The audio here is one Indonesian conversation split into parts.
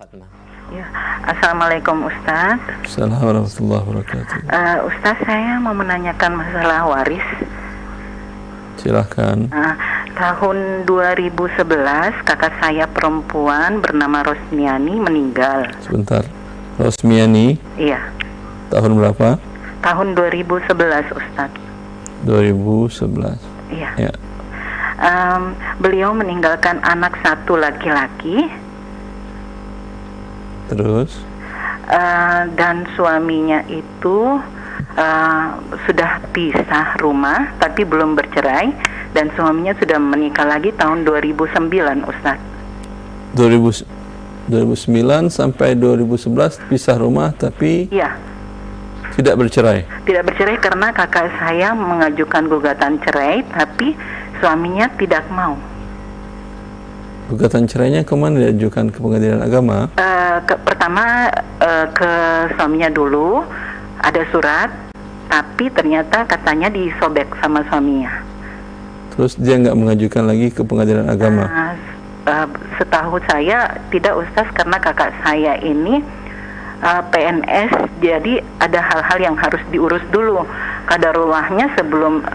Fatma. Ya, Assalamualaikum Ustaz. Assalamualaikum warahmatullahi wabarakatuh. Ustaz, saya mau menanyakan masalah waris. Silahkan. Tahun 2011 kakak saya perempuan bernama Rosmiani meninggal. Sebentar. Rosmiani. Iya. Tahun berapa? Tahun 2011 Ustaz. 2011. Iya. Ya. Beliau meninggalkan anak satu laki-laki. Terus? Dan suaminya itu sudah pisah rumah tapi belum bercerai, dan suaminya sudah menikah lagi tahun 2009 Ustaz. 2009 sampai 2011 pisah rumah tapi Iya. tidak bercerai. Tidak bercerai karena kakak saya mengajukan gugatan cerai tapi suaminya tidak mau. Gugatan cerainya kemana diajukan? Ke pengadilan agama? Pertama ke suaminya dulu, ada surat, tapi ternyata katanya disobek sama suaminya. Terus dia nggak mengajukan lagi ke pengadilan agama? Setahu saya tidak Ustaz, karena kakak saya ini PNS, jadi ada hal-hal yang harus diurus dulu. Kadarullahnya sebelum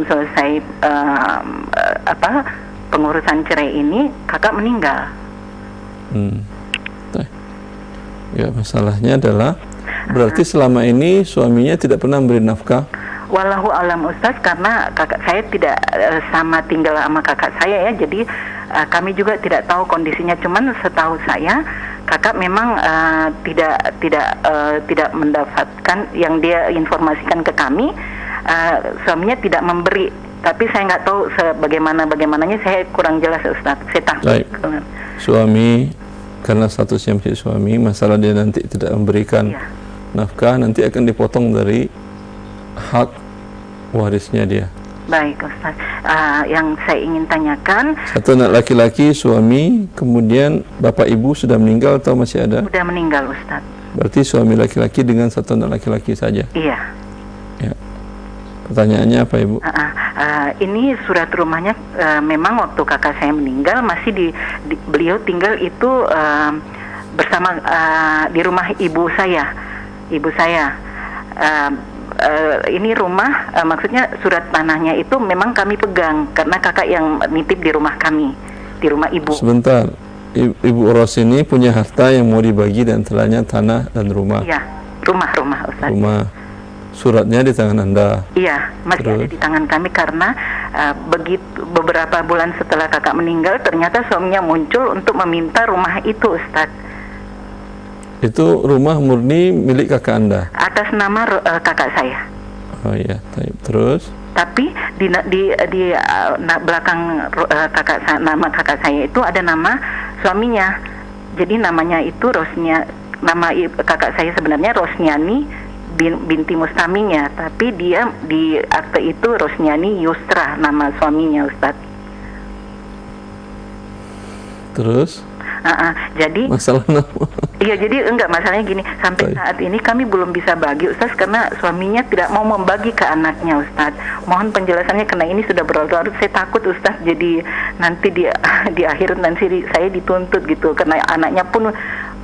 selesai pengurusan cerai ini, kakak meninggal. Ya, masalahnya adalah berarti selama ini suaminya tidak pernah memberi nafkah. Wallahu alam Ustaz, karena kakak saya tidak sama tinggal sama kakak saya ya, jadi kami juga tidak tahu kondisinya. Cuman setahu saya kakak memang tidak mendapatkan yang dia informasikan ke kami. Suaminya tidak memberi, tapi saya nggak tahu bagaimananya, saya kurang jelas Ustaz. Saya takut. Baik. Suami, karena statusnya masih suami, masalah dia nanti tidak memberikan nafkah, nanti akan dipotong dari hak warisnya dia. Baik Ustaz. Yang saya ingin tanyakan, satu anak laki-laki, suami, kemudian bapak ibu sudah meninggal atau masih ada? Sudah meninggal Ustaz. Berarti suami laki-laki dengan satu anak laki-laki saja? Iya. Ya. Pertanyaannya apa Ibu? Ini surat rumahnya memang waktu kakak saya meninggal masih beliau tinggal itu bersama di rumah ibu saya. Ini rumah, maksudnya surat tanahnya itu memang kami pegang karena kakak yang nitip di rumah kami, di rumah ibu. Sebentar, Ibu Ros ini punya harta yang mau dibagi dan antaranya tanah dan rumah. Iya, rumah Ustaz. Rumah. Suratnya di tangan Anda? Iya, masih ada di tangan kami karena beberapa bulan setelah kakak meninggal ternyata suaminya muncul untuk meminta rumah itu Ustaz. Itu rumah murni milik kakak Anda? Atas nama kakak saya. Oh iya, terus? Tapi di belakang nama kakak saya itu ada nama suaminya. Jadi namanya itu nama kakak saya sebenarnya Rosmiani binti Mustaminya, tapi dia di akte itu Rosmiani Yusra nama suaminya Ustaz. Terus? Jadi masalah nama? Iya, jadi enggak, masalahnya gini, sampai saat ini kami belum bisa bagi Ustaz karena suaminya tidak mau membagi ke anaknya Ustaz. Mohon penjelasannya karena ini sudah berlarut-larut, saya takut Ustaz, jadi nanti di akhir nanti saya dituntut gitu karena anaknya pun.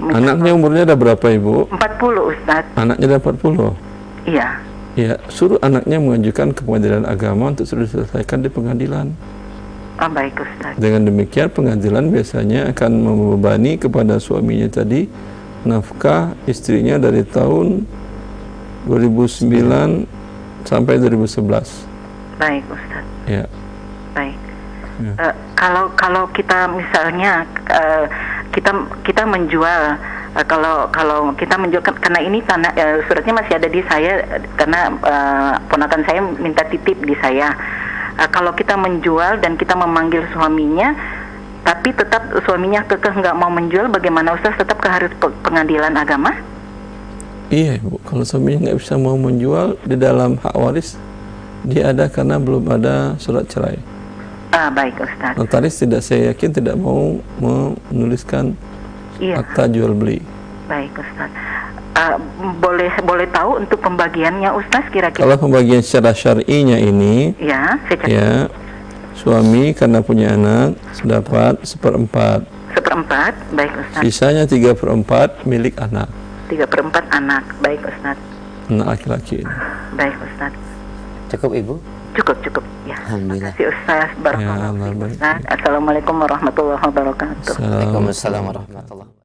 Anaknya umurnya ada berapa Ibu? 40 Ustaz. Anaknya ada 40? Iya. Ya, suruh anaknya mengajukan ke pengadilan agama untuk sudah diselesaikan di pengadilan. Baik Ustaz. Dengan demikian pengadilan biasanya akan membebani kepada suaminya tadi nafkah istrinya dari tahun 2009 sampai 2011. Baik Ustaz. Ya. Baik. Ya. Kalau kita misalnya kita menjual, kalau kita menjual karena ini tanah suratnya masih ada di saya karena ponakan saya minta titip di saya. Kalau kita menjual dan kita memanggil suaminya, tapi tetap suaminya kekeh nggak mau menjual, bagaimana Ustaz? Tetap harus pengadilan agama? Iya Bu, kalau suaminya nggak bisa mau menjual, di dalam hak waris dia ada karena belum ada surat cerai. Baik Ustaz. Notaris saya yakin tidak mau menuliskan akta jual beli. Baik Ustaz. Boleh tahu untuk pembagiannya Ustaz kira-kira? Kalau pembagian secara syar'inya ini, suami karena punya anak dapat 1/4. 1/4, baik Ustaz. Sisanya 3/4 milik anak. 3/4 anak, baik Ustaz. Anak laki-laki. Baik Ustaz. Cukup Ibu? Cukup ya. Alhamdulillah. Terima kasih Ustaz. Barakallahu fiik, Ustaz. Assalamualaikum warahmatullahi wabarakatuh. Waalaikumsalam warahmatullahi wabarakatuh.